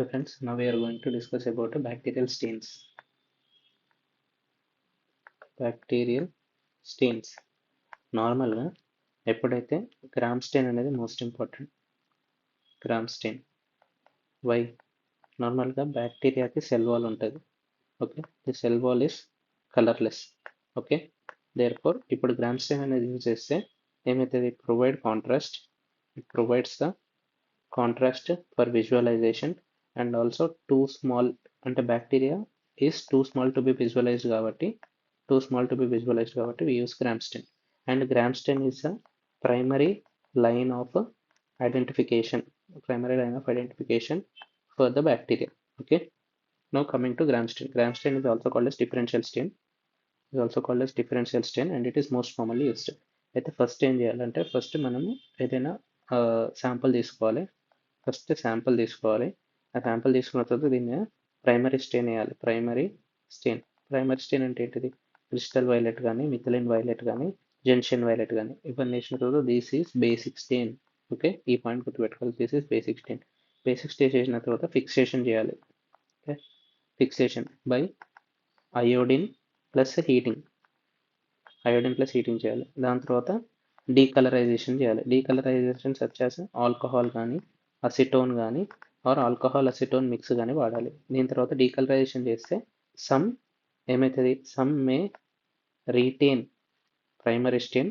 Okay friends, now we are going to discuss about bacterial stains. Bacterial stains. నార్మల్గా ఎప్పుడైతే gram strain అనేది most important. Gram stain why నార్మల్గా బ్యాక్టీరియాకి cell wall ఉంటుంది. Okay, the cell wall is colourless. Okay, therefore ఇప్పుడు గ్రామ్ strain అనేది use చేస్తే ఏమవుతుంది? Provide contrast. It provides the contrast for visualisation and also too small, అంటే bacteria is too small to be visualised కాబట్టి we use gram stain, and gram stain is a primary line of identification for the bacteria. Okay, now coming to gram stain is also called as differential stain, and it is most commonly used. అయితే first ఏం చేయాలంటే first మనము ఏదైనా sample తీసుకోవాలి. ఆ sample తీసుకున్న తర్వాత దీన్ని ప్రైమరీ స్టెయిన్ వేయాలి. ప్రైమరీ స్టెయిన్ అంటే ఏంటిది? క్రిస్టల్ వైలెట్ కానీ, మిథిలిన్ వైలెట్ కానీ, జెన్షన్ వైలెట్ కానీ ఇవన్నీ వేసిన తర్వాత this is basic stain. Okay, ఈ పాయింట్ గుర్తుపెట్టుకోవాలి. దిస్ ఈస్ బేసిక్ స్టెయిన్ చేసిన తర్వాత ఫిక్సేషన్ చేయాలి. Okay, fixation by iodine plus heating చేయాలి. దాని తర్వాత డీకలరైజేషన్ చేయాలి. డీకలరైజేషన్ సచ్చాస్ ఆల్కహాల్ కానీ, అసిటోన్ కానీ ఆర్ ఆల్కహాల్ అసిటోన్ మిక్స్ కానీ వాడాలి. దీని తర్వాత డీకలరైజేషన్ చేస్తే సమ్ ఏమవుతుంది? Some May retain primary stain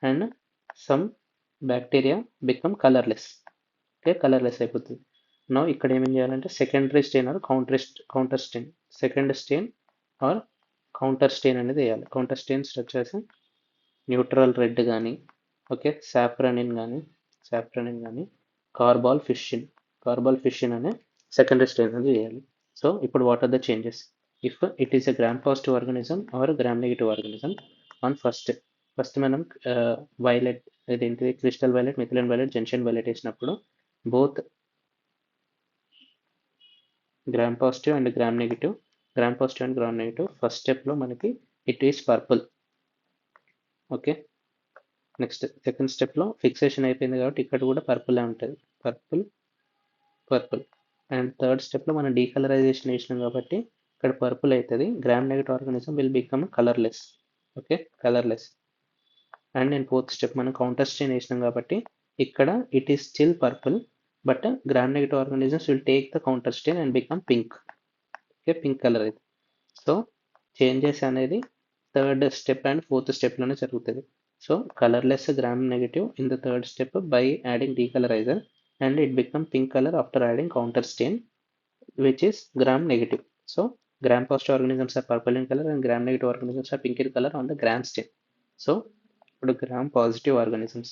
and some bacteria become colourless. Okay, colourless అయిపోతుంది. నో ఇక్కడ ఏమేం చేయాలంటే secondary stain or counter stain, second stain or counter stain అనేది వేయాలి. కౌంటర్ స్టెయిన్స్ వచ్చేసి న్యూట్రల్ రెడ్ కానీ, ఓకే, సాఫ్రానిన్ కానీ కార్బాల్ ఫిషిన్ అనే సెకండరీ స్టెయిన్ అనేది వేయాలి. సో ఇప్పుడు what are the changes if it is a gram positive organism or gram negative organism? On first మనం వైలెట్, ఇదేంటిది, crystal violet, methylene violet, gentian violet వేసినప్పుడు both gram positive and gram negative first స్టెప్లో మనకి it is purple. Okay, next second స్టెప్లో fixation అయిపోయింది కాబట్టి ఇక్కడ కూడా పర్పుల్ ఉంటుంది, పర్పుల్. అండ్ థర్డ్ స్టెప్లో మనం డీకలరైజేషన్ వేసినాం కాబట్టి ఇక్కడ పర్పుల్ అవుతుంది. Gram negative organism will become colourless. Okay, colourless. And నేను ఫోర్త్ స్టెప్ మనం కౌంటర్ స్టెయిన్ వేసినాం కాబట్టి ఇక్కడ it is still purple, but gram negative organisms will take the counter strain and become pink. Okay, pink colour అయితే. So changes అనేది third step and fourth స్టెప్లోనే జరుగుతుంది. So colorless gram negative in the third step by adding decolorizer, and it become pink color after adding counter stain which is gram negative. So gram positive organisms are purple in color and gram negative organisms are pink in color on the gram stain. So ఇప్పుడు gram positive organisms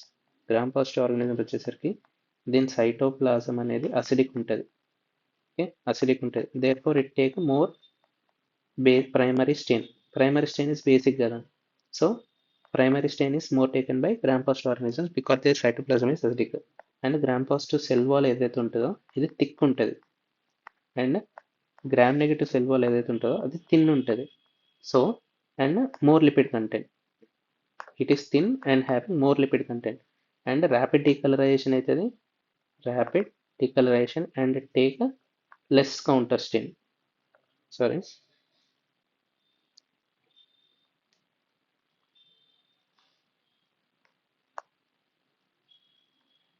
వచ్చేసరికి దీని cytoplasm అనేది acidic ఉంటుంది. Okay, acidic ఉంటుంది. Therefore it take more primary stain is basic కదా. So primary stain is more taken by gram positive organisms because their cytoplasm is acidic, and gram positive cell wall ఏదైతే ఉంటుందో ఇది thick ఉంటుంది, and gram negative cell wall ఏదైతే ఉంటుందో అది thin ఉంటుంది. So and more lipid content, it is thin and having more lipid content. And rapid decolourisation అవుతుంది, and take less counter stain.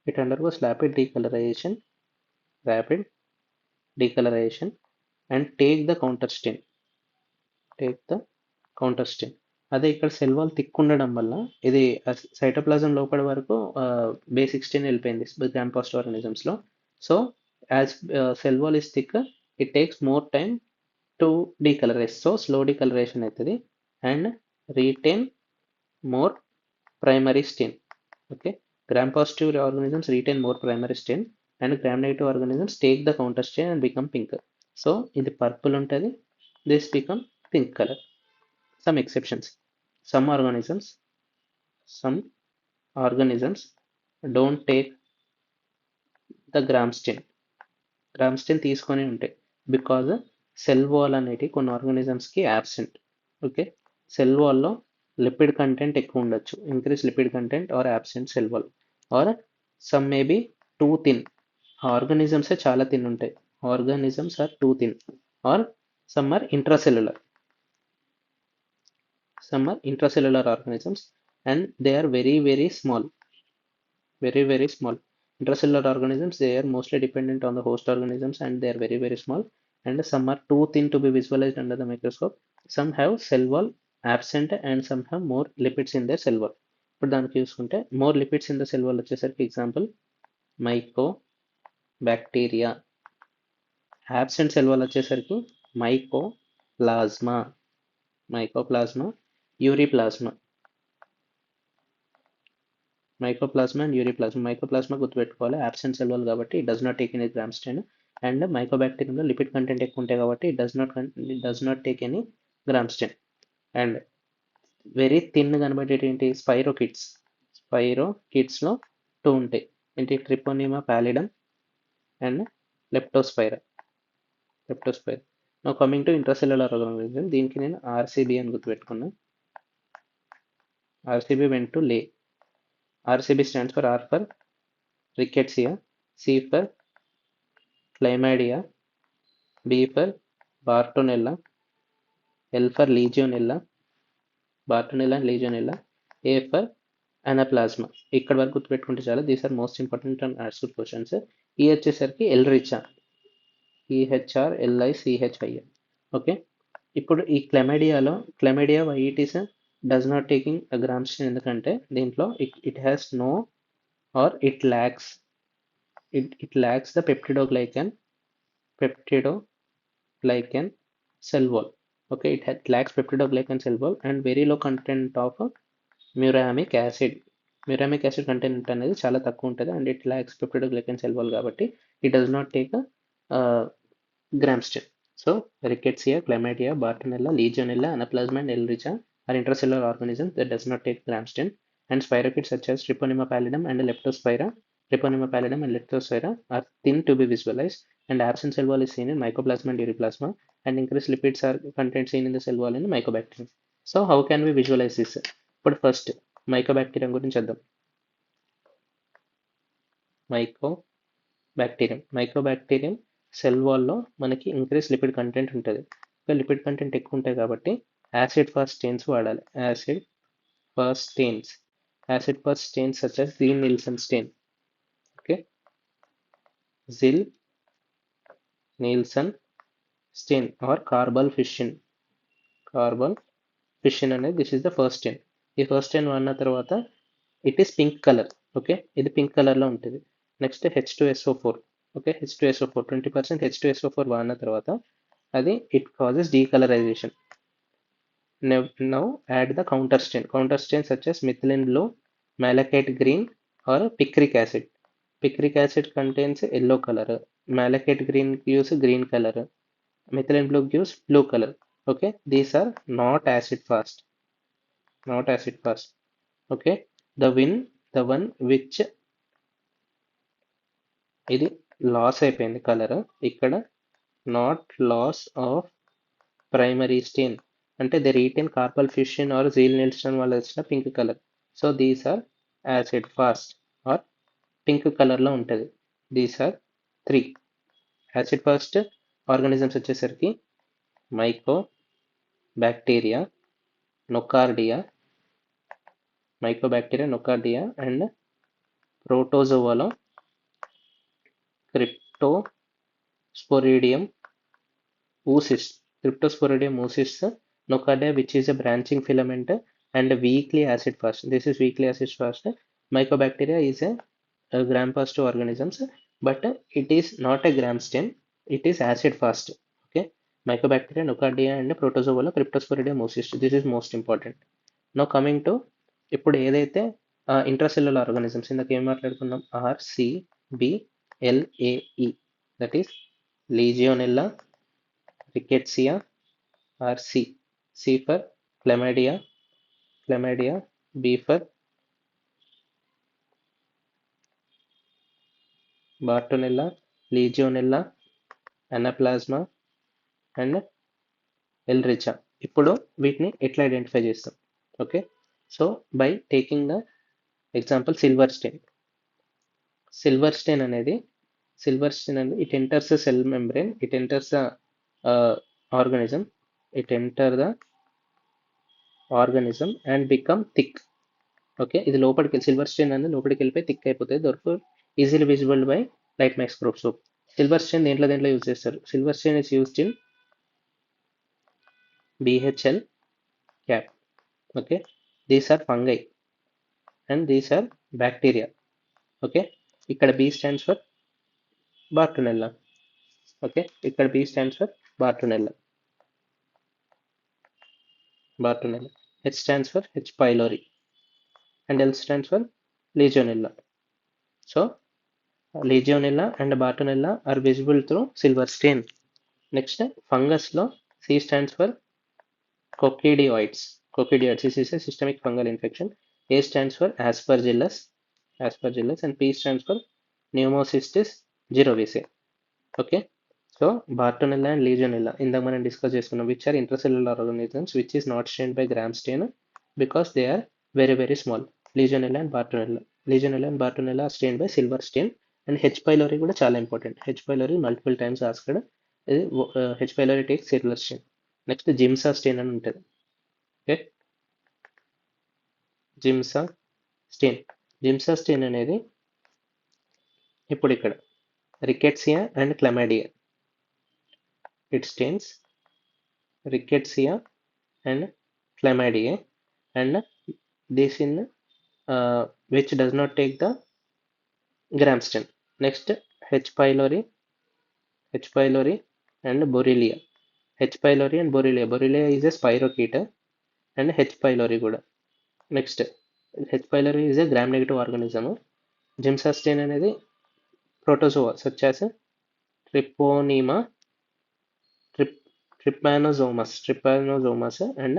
It undergoes rapid decolorization and take the counter stain. అదే ఇక్కడ cell wall thick ఉండడం వల్ల ఇది cytoplasm లోపల వరకు basic stain వెళ్ళిపోయింది gram positive organisms లో. So as cell wall is thick, it takes more time to decolourise. So slow decolouration అవుతుంది and retain more primary stain. Okay, gram positive organisms retain more primary stain and gram negative organisms take the counter stain and become pink. So ఇది purple ఉంటుంది, this become pink color. Some exceptions, some organisms don't take the gram stain తీసుకొని ఉంటాయి because cell wall అనేది కొన్ని ఆర్గానిజమ్స్కి absent. Okay, cell వాల్లో lipid content ఎక్కువ ఉండొచ్చు, increase lipid content or absent cell wall, or some may be too thin. ఆర్గానిజమ్సే చాలా థిన్ ఉంటాయి, organisms are too thin, or some are intracellular. Some are intracellular organisms, and they are very, very small. Very, very small. Intracellular organisms, they are mostly dependent on the host organisms, and they are very, very small. And some are too thin to be visualized under the microscope. Some have cell wall absent, and some have more lipids in their cell wall. ఇప్పుడు దానికి చూసుకుంటే more lipids in the cell wall వచ్చేసరికి example mycobacteria. absent cell wall వచ్చేసరికి mycoplasma, mycoplasma, ureaplasma. Mycoplasma and ureaplasma. Mycoplasma గుర్తుపెట్టుకోవాలి, absent cell wall కాబట్టి it does not take any gram stain. And మైకోబాక్టీరియంలో lipid content ఎక్కువ ఉంటాయి కాబట్టి it does not take any gram stain. And very thin కనబడేటి ఏంటి, spirochaetes. స్పైరోకిడ్స్లో 2 ఉంటాయి ఏంటి, Treponema pallidum and Leptospira. Now coming to intracellular organism, దీనికి నేను ఆర్సీబీ అని గుర్తుపెట్టుకున్నా. ఆర్సీబీ వెంట్ టు లే. RCB stands for R for Rickettsia, C for Chlamydia, B for Bartonella, L for Legionella, Bartonella and Legionella, A for Anaplasma. ఇక్కడ వరకు గుర్తుపెట్టుకుంటే చాలా. These are most important and answer questions. ఈ వచ్చేసరికి Ehrlichia, EHRLICHIA. Okay, ఇప్పుడు ఈ Chlamydia why it is does not taking gram stain ఎందుకంటే దీంట్లో it has no or it lacks the peptidoglycan cell wall. Okay, it lacks peptidoglycan cell wall and very low content of muramic acid. Muramic acid content అనేది చాలా తక్కువ ఉంటుంది, and it lacks peptidoglycan cell wall కాబట్టి it does not take gram stain. So Rickettsia, Chlamydia, Bartonella, లీజియోనెల్లా, అనప్లాస్మా and Ehrlichia are intracellular organisms that does not take gram stain, and spirochetes such as Treponema pallidum and Leptospira are thin to be visualized, and absent cell wall is seen in mycoplasma and uriplasma, and increased lipids are content seen in the cell wall in mycobacterium. So how can we visualize this? But first mycobacterium గురించి చూద్దాం. Mycobacterium cell వాల్లో మనకి increase lipid content ఉంటుంది. Lipid content ఎక్కువ ఉంటాయి కాబట్టి acid fast stains వాడాలి. Acid fast stains such as Ziel-Nielsen stain. Okay, Ziel-Nielsen stain or carbol fission అనేది this is the first stain. ఈ ఫస్ట్ స్టెయిన్ వాడిన తర్వాత it is pink colour. Okay, ఇది పింక్ కలర్లో ఉంటుంది. Next H2SO4. Okay, H2SO4 20% H2SO4 వాడిన తర్వాత అది it causes డీకలరైజేషన్. Now add the counter stain such as methylene blue, malachite green or picric acid. Picric acid contains yellow color, malachite green gives green color, methylene blue gives blue color. Okay, these are not acid fast. Okay, the one which ఇది loss అయిపోయింది colour, ఇక్కడ not loss of primary stain అంటే they retain carbol fuchsin or Ziel-Nielsen వల్ల వచ్చిన pink colour. So these are acid fast are pink కలర్లో ఉంటుంది. These are 3 acid fast organisms వచ్చేసరికి mycobacteria, nocardia and ప్రోటోజోవాలో Cryptosporidium oocyst, Nocardia which is a branching filament and weakly acid fast. This is weakly acid fast. Mycobacteria is a gram fast organisms, but it is not a gram stain, it is acid fast. Okay, Mycobacteria, Nocardia and Protozoa, Cryptosporidium oocyst. This is most important. Now coming to ఇప్పుడు ఏదైతే intracellular organisms ఇందాక ఏం మాట్లాడుకున్నాం, RCBLAE, that is Legionella, Rickettsia, RC, C for Chlamydia, B for Bartonella, Legionella, Anaplasma and Ehrlichia. ఇప్పుడు వీటిని ఎట్లా identify చేస్తాం? Okay, so by taking the example silver stain అనేది silver stain and it enters the cell membrane, it enters the uh, organism, it enter the organism and become thick. Okay, ఇది లోపలికి silver stain అనేది లోపలికి వెళ్ళిపోయి thick అయిపోతుంది, దొరకు easily visible by light microscope. Silver stain దేంట్లో use చేస్తారు? Silver stain is used in BHL cap. Okay, these are fungi and these are bacteria. Okay, ఇక్కడ B stands for Bartonella. Okay, ఇక్కడ B stands for Bartonella. H stands for H. pylori and L stands for Legionella. So Legionella and Bartonella are visible through silver stain. Next, fungus లో C stands for coccidioids. Coccidioids, this is a systemic fungal infection. A stands for Aspergillus, and P stands for Pneumocystis jirovecii. Okay, so Bartonella and Legionella ఇందాక మనం discuss చేసుకున్నాం, which are intracellular organisms which is not stained by Gram stain because they are very very small. Legionella and Bartonella are stained by silver stain. And H. pylori కూడా చాలా important. H. pylori multiple times asked, H. pylori takes silver stain. Next Giemsa stain అని ఉంటుంది. Okay, Giemsa stain అనేది ఇప్పుడు ఇక్కడ rickettsia and chlamydia, it stains rickettsia and chlamydia and this in which does not take the Gram stain. Next, H. pylori and Borrelia. H. pylori and Borrelia. Borrelia is a spirocheta and H. pylori kuda. Next, H. pylori is a gram negative organism. Giemsa stain అనేది protozoa such as Treponema, Trypanosomas and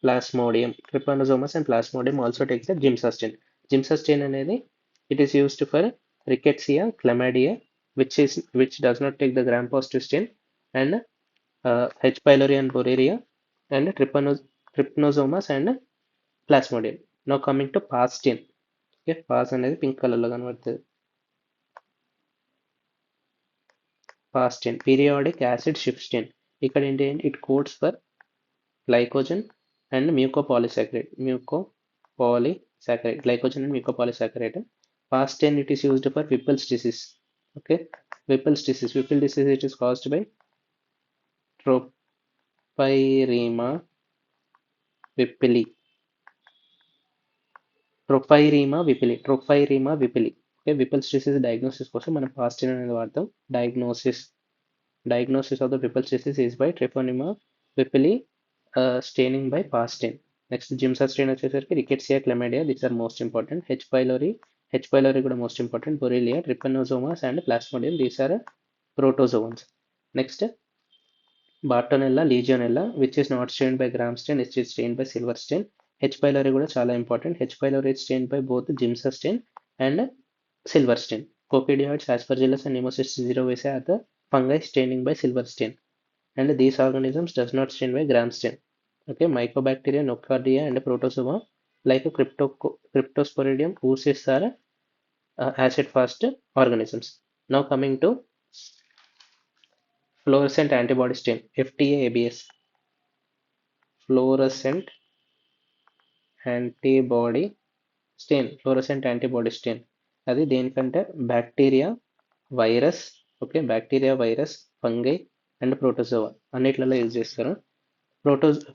Plasmodium. Trypanosomas and Plasmodium also takes the Giemsa stain. Giemsa stain అనేది it is used for Rickettsia, Chlamydia, which does not take the gram positive stain, and H. pylori and Borrelia, and Trypanosomas and Plasmodium. Now coming to PAS stain. Okay, PAS అనేది pink colour లో కనబడుతుంది. PAS stain, periodic acid shift stain. ఇక్కడ ఏంటి, it codes for glycogen and mucopolysaccharide. Glycogen and mucopolysaccharide. PAS stain, it is used for Whipple's disease. Okay, Whipple's disease, it is caused by Tropirema whippeli. Okay, Whipple's disease diagnosis కోసం మనం PAS stain అనేది వాడతాం. Diagnosis of the Whipple's disease is by Treponema whippeli, staining by PAS stain. Next, Giemsa stain వచ్చేసరికి Rickettsia, Chlamydia, these are most important. H. pylori కూడా most important. Borrelia, Trypanosomas and Plasmodium, these are protozoans. Next, Bartonella, Legionella, which is not stained by Gram stain, it is stained by silver stain. H. pylori కూడా చాలా important. H. pylori is stained by both Giemsa stain and silver stain. Coccidioids, Aspergillus and Pneumocystis jirovecii are the fungi staining by silver stain, and these organisms does not stain by Gram stain. Okay, Mycobacteria, Nocardia and Protozoa like Cryptosporidium, oocysts are acid fast organisms. Now coming to fluorescent antibody stain, FTA-ABS. Fluorescent antibody stain అది దేనికంటే bacteria, virus, okay, fungi and protozoa అన్నిట్లలో use చేస్తారు.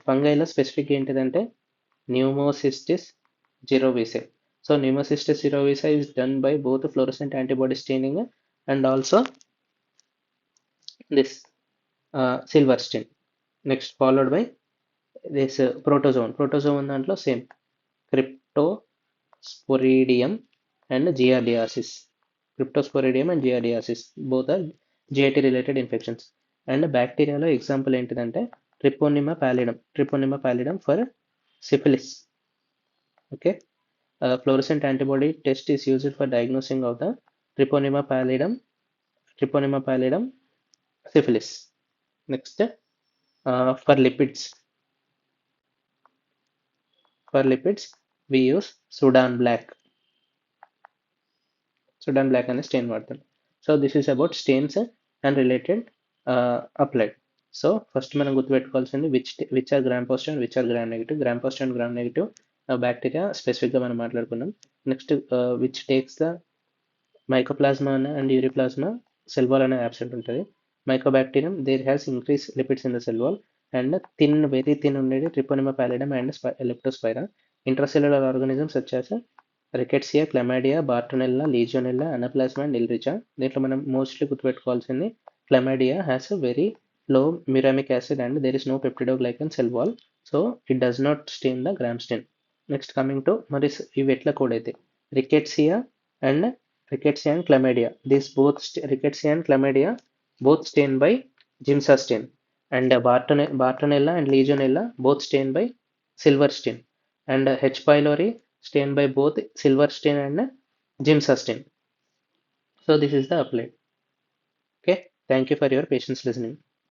ఫంగైలో specific ఏంటిదంటే pneumocystis jirovecii. So Pneumocystis jirovecii is done by both fluorescent antibody staining and also this silver stain. Next, followed by this protozoan దాంట్లో same Cryptosporidium and Giardiasis. Both are GIT related infections. And బ్యాక్టీరియాలో example ఏంటిదంటే Treponema pallidum for syphilis. Okay, fluorescent antibody test is used for diagnosing of the Treponema pallidum syphilis. Next, for lipids we use Sudan black అనే stain వాడతాం. So this is about stains and related applied. So first మనం గుర్తుపెట్టుకోవాల్సింది which are gram positive and which are gram negative. Gram positive and gram negative bacteria స్పెసిఫిక్గా మనం మాట్లాడుకున్నాం. Next which takes the mycoplasma and ureaplasma cell wall అనేది absent ఉంటుంది. Mycobacterium there has increase lipids in the cell wall and thin very thin ఉండేది treponema pallidum and leptospira. Intracellular organisms వచ్చేసి Rickettsia, క్లమాడియా, bartonella, లీజియోనెల్లా, అనప్లాస్మా and ehrlichia. దీంట్లో మనం mostly గుర్తుపెట్టుకోవాల్సింది chlamydia has a very low muramic acid and there is no peptidoglycan cell wall, so it does not stain the gram stain. Next coming to మరి ఇవి ఎట్లా code అయితే Rickettsia and chlamydia, these both rickettsia and chlamydia both stained by giemsa stain, and bartonella and legionella both stained by silver stain, and H. pylori stained by both silver stain and giemsa stain. So this is the applied. Okay, thank you for your patience listening.